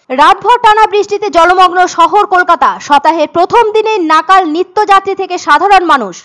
রাতভর টানা বৃষ্টিতে জলমগ্ন শহর কলকাতা। সপ্তাহের প্রথম দিনেই নাকাল নিত্যযাত্রী থেকে সাধারণ মানুষ।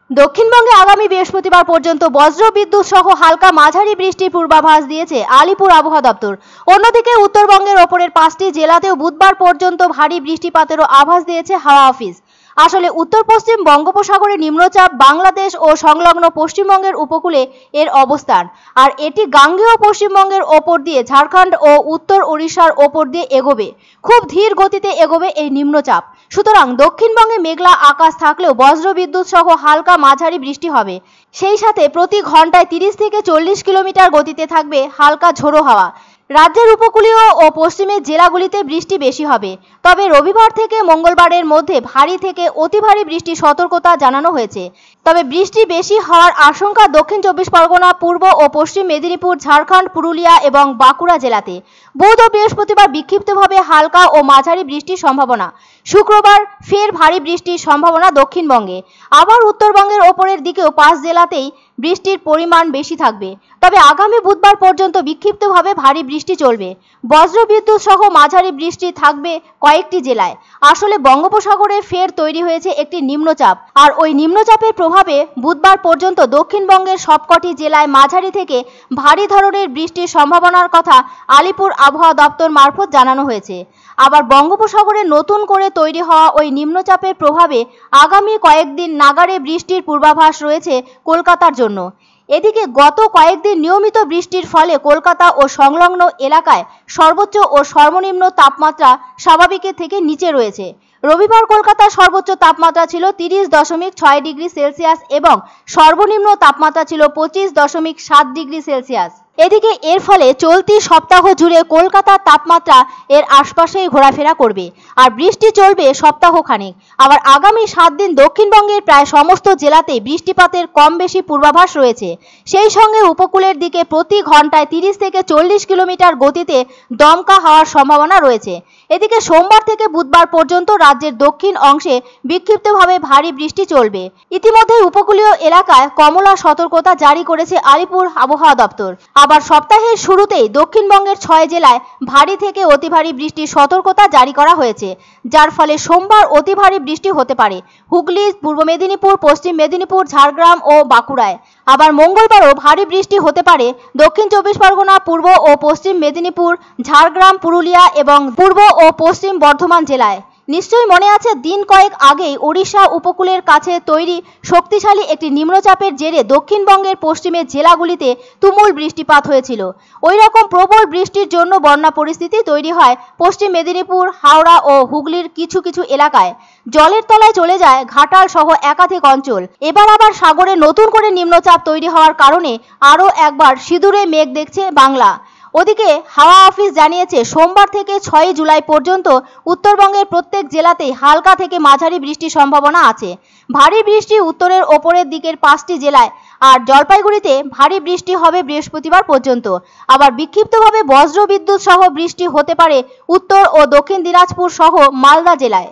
দক্ষিণবঙ্গে আগামী বৃহস্পতিবার পর্যন্ত বজ্র বিদ্যুৎ সহ হালকা মাঝারি বৃষ্টির পূর্বাভাস দিয়েছে আলিপুর আবহাওয়া দপ্তর। অন্যদিকে উত্তরবঙ্গের ওপরের 5টি জেলাতেও বুধবার পর্যন্ত ভারী বৃষ্টিপাতেরও আভাস দিয়েছে হাওয়া অফিস। আসলে উত্তর পশ্চিম বঙ্গোপসাগরে নিম্নচাপ বাংলাদেশ ও সংলগ্ন পশ্চিমবঙ্গের উপকূলে এর অবস্থান, আর এটি গাঙ্গেয় পশ্চিমবঙ্গের ওপর দিয়ে ঝাড়খণ্ড ও উত্তর ওড়িশার ওপর দিয়ে এগোবে। খুব ধীর গতিতে এগোবে এই নিম্নচাপ। সুতরাং দক্ষিণবঙ্গে মেঘলা আকাশ থাকলেও বজ্রবিদ্যুৎ সহ হালকা মাঝারি বৃষ্টি হবে। সেই সাথে প্রতি ঘন্টায় 30 থেকে 40 কিলোমিটার গতিতে থাকবে হালকা ঝোড়ো হাওয়া। রাজ্যের উপকূলীয় ও পশ্চিমের জেলাগুলিতে বৃষ্টি বেশি হবে। তবে রবিবার থেকে মঙ্গলবারের মধ্যে ভারী থেকে অতি ভারী বৃষ্টির সতর্কতা জানানো হয়েছে। তবে বৃষ্টি বেশি হওয়ার আশঙ্কা দক্ষিণ 24 পরগনা, পূর্ব ও পশ্চিম মেদিনীপুর, ঝাড়খণ্ড, পুরুলিয়া এবং বাঁকুড়া জেলাতে। বুধ ও বৃহস্পতিবার বিক্ষিপ্তভাবে হালকা ও মাঝারি বৃষ্টির সম্ভাবনা। শুক্রবার ফের ভারী বৃষ্টির সম্ভাবনা দক্ষিণবঙ্গে। আবার উত্তরবঙ্গের ওপরের দিকেও 5 জেলাতেই বৃষ্টির পরিমাণ বেশি থাকবে। তবে আগামী বুধবার পর্যন্ত বিক্ষিপ্তভাবে ভারী বৃষ্টি চলবে। বজ্রবিদ্যুৎ সহ মাঝারি বৃষ্টি থাকবে কয়েকটি জেলায়। আসলে বঙ্গোপসাগরে ফের তৈরি হয়েছে একটি নিম্নচাপ, আর ওই নিম্নচাপের প্রভাবে বুধবার পর্যন্ত দক্ষিণবঙ্গের সবকটি জেলায় মাঝারি থেকে ভারী ধরনের বৃষ্টির সম্ভাবনার কথা আলিপুর আবহাওয়া দপ্তর মারফত জানানো হয়েছে। আবার বঙ্গোপসাগরে নতুন করে তৈরি হওয়া ওই নিম্নচাপের প্রভাবে আগামী কয়েকদিন নাগাড়ে বৃষ্টির পূর্বাভাস রয়েছে কলকাতার জন্য। এদিকে গত কয়েকদিন নিয়মিত বৃষ্টির ফলে কলকাতা ও সংলগ্ন এলাকায় সর্বোচ্চ ও সর্বনিম্ন তাপমাত্রা স্বাভাবিকের থেকে নিচে রয়েছে। রবিবার কলকাতার সর্বোচ্চ তাপমাত্রা ছিল 30.6 ডিগ্রি সেলসিয়াস এবং সর্বনিম্ন তাপমাত্রা ছিল 25.7 ডিগ্রি সেলসিয়াস। এদিকে এর ফলে চলতি সপ্তাহ জুড়ে কলকাতার তাপমাত্রা এর আশপাশেই ঘোরাফেরা করবে, আর বৃষ্টি চলবে সপ্তাহখানেক। আবার আগামী 7 দিন দক্ষিণবঙ্গের প্রায় সমস্ত জেলাতেই বৃষ্টিপাতের কম বেশি পূর্বাভাস রয়েছে। সেই সঙ্গে উপকূলের দিকে প্রতি ঘন্টায় 30 থেকে 40 কিলোমিটার গতিতে দমকা হওয়ার সম্ভাবনা রয়েছে। এদিকে সোমবার থেকে বুধবার পর্যন্ত রাজ্যের দক্ষিণ অংশে বিক্ষিপ্তভাবে ভারী বৃষ্টি চলবে। ইতিমধ্যে উপকূলীয় এলাকায় কমলা সতর্কতা জারি করেছে আলিপুর আবহাওয়া দপ্তর। আবার সপ্তাহের শুরুতেই দক্ষিণবঙ্গের 6 জেলায় ভারী থেকে অতি ভারী বৃষ্টির সতর্কতা জারি করা হয়েছে, যার ফলে সোমবার অতি ভারী বৃষ্টি হতে পারে হুগলি, পূর্ব মেদিনীপুর, পশ্চিম মেদিনীপুর, ঝাড়গ্রাম ও বাঁকুড়ায়। আবার মঙ্গলবারও ভারী বৃষ্টি হতে পারে দক্ষিণ 24 পরগনা, পূর্ব ও পশ্চিম মেদিনীপুর, ঝাড়গ্রাম, পুরুলিয়া এবং পূর্ব ও পশ্চিম বর্ধমান জেলায়। নিশ্চয়ই মনে আছে, দিন কয়েক আগেই ওড়িশা উপকূলের কাছে তৈরি শক্তিশালী একটি নিম্নচাপের জেরে দক্ষিণবঙ্গের পশ্চিমের জেলাগুলিতে তুমুল বৃষ্টিপাত হয়েছিল। ওই রকম প্রবল বৃষ্টির জন্য বন্যা পরিস্থিতি তৈরি হয় পশ্চিম মেদিনীপুর, হাওড়া ও হুগলির কিছু কিছু এলাকায়। জলের তলায় চলে যায় ঘাটাল সহ একাধিক অঞ্চল। এবার আবার সাগরে নতুন করে নিম্নচাপ তৈরি হওয়ার কারণে আরও একবার সিঁদুরে মেঘ দেখছে বাংলা। ওদিকে হাওয়া অফিস জানিয়েছে, সোমবার থেকে 6 জুলাই পর্যন্ত উত্তরবঙ্গের প্রত্যেক জেলাতেই হালকা থেকে মাঝারি বৃষ্টির সম্ভাবনা আছে। ভারী বৃষ্টি উত্তরের ওপরের দিকের 5টি জেলায়, আর জলপাইগুড়িতে ভারী বৃষ্টি হবে বৃহস্পতিবার পর্যন্ত। আবার বিক্ষিপ্তভাবে বজ্রবিদ্যুৎ সহ বৃষ্টি হতে পারে উত্তর ও দক্ষিণ দিনাজপুর সহ মালদা জেলায়।